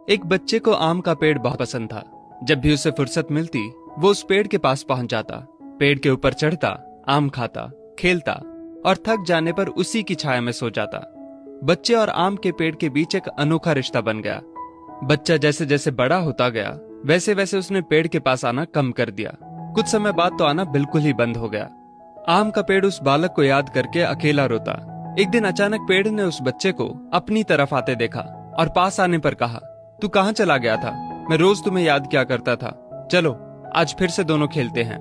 एक बच्चे को आम का पेड़ बहुत पसंद था। जब भी उसे फुर्सत मिलती वो उस पेड़ के पास पहुंच जाता, पेड़ के ऊपर चढ़ता, आम खाता, खेलता और थक जाने पर उसी की छाया में सो जाता। बच्चे और आम के पेड़ के बीच एक अनोखा रिश्ता बन गया। बच्चा जैसे जैसे बड़ा होता गया वैसे वैसे उसने पेड़ के पास आना कम कर दिया। कुछ समय बाद तो आना बिल्कुल ही बंद हो गया। आम का पेड़ उस बालक को याद करके अकेला रोता। एक दिन अचानक पेड़ ने उस बच्चे को अपनी तरफ आते देखा और पास आने पर कहा, तू कहाँ चला गया था? मैं रोज तुम्हें याद किया करता था। चलो आज फिर से दोनों खेलते हैं।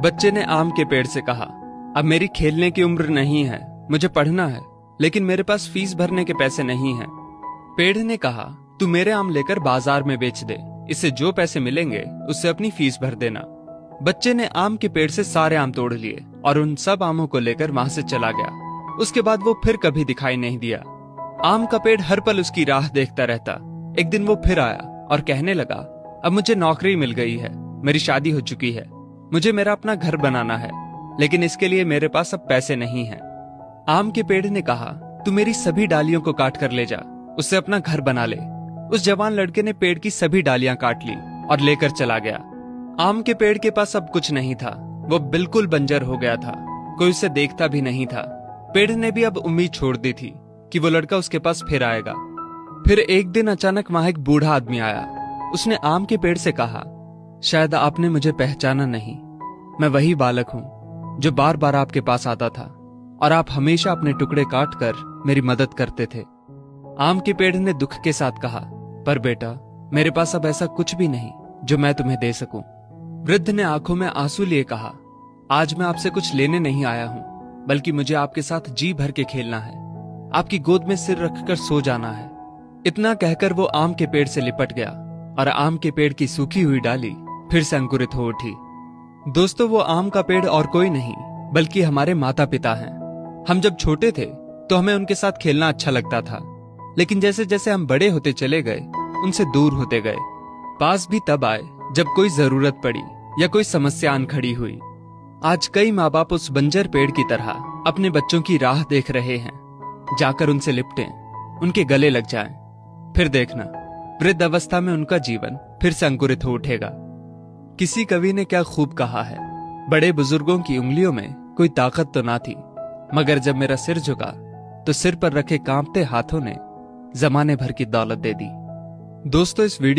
बच्चे ने आम के पेड़ से कहा, अब मेरी खेलने की उम्र नहीं है, मुझे पढ़ना है, लेकिन मेरे पास फीस भरने के पैसे नहीं हैं। पेड़ ने कहा, तू मेरे आम लेकर बाजार में बेच दे, इससे जो पैसे मिलेंगे उससे अपनी फीस भर देना। बच्चे ने आम के पेड़ से सारे आम तोड़ लिए और उन सब आमों को लेकर वहां से चला गया। उसके बाद वो फिर कभी दिखाई नहीं दिया। आम का पेड़ हर पल उसकी राह देखता रहता। एक दिन वो फिर आया और कहने लगा, अब मुझे नौकरी मिल गई है, मेरी शादी हो चुकी है, मुझे मेरा अपना घर बनाना है, लेकिन इसके लिए मेरे पास अब पैसे नहीं हैं। आम के पेड़ ने कहा, तू मेरी सभी डालियों को काट कर ले जा, उससे अपना घर बना ले। उस जवान लड़के ने पेड़ की सभी डालियां काट ली और लेकर चला गया। आम के पेड़ के पास अब कुछ नहीं था, वो बिल्कुल बंजर हो गया था, कोई उसे देखता भी नहीं था। पेड़ ने भी अब उम्मीद छोड़ दी थी कि वो लड़का उसके पास फिर आएगा। फिर एक दिन अचानक वहां एक बूढ़ा आदमी आया। उसने आम के पेड़ से कहा, शायद आपने मुझे पहचाना नहीं, मैं वही बालक हूं जो बार बार आपके पास आता था और आप हमेशा अपने टुकड़े काट कर मेरी मदद करते थे। आम के पेड़ ने दुख के साथ कहा, पर बेटा मेरे पास अब ऐसा कुछ भी नहीं जो मैं तुम्हें दे सकूं। वृद्ध ने आंखों में आंसू लिए कहा, आज मैं आपसे कुछ लेने नहीं आया हूं, बल्कि मुझे आपके साथ जी भर के खेलना है, आपकी गोद में सिर रखकर सो जाना है। इतना कहकर वो आम के पेड़ से लिपट गया और आम के पेड़ की सूखी हुई डाली फिर से अंकुरित हो उठी। दोस्तों, वो आम का पेड़ और कोई नहीं बल्कि हमारे माता पिता हैं। हम जब छोटे थे तो हमें उनके साथ खेलना अच्छा लगता था, लेकिन जैसे जैसे हम बड़े होते चले गए उनसे दूर होते गए। पास भी तब आए जब कोई जरूरत पड़ी या कोई समस्या आन खड़ी हुई। आज कई माँ बाप उस बंजर पेड़ की तरह अपने बच्चों की राह देख रहे हैं, जाकर उनसे लिपटें, उनके गले लग जाएं। फिर देखना वृद्ध अवस्था में उनका जीवन फिर से अंकुरित हो उठेगा। किसी कवि ने क्या खूब कहा है, बड़े बुजुर्गों की उंगलियों में कोई ताकत तो ना थी, मगर जब मेरा सिर झुका तो सिर पर रखे कांपते हाथों ने जमाने भर की दौलत दे दी। दोस्तों, इस वीडियो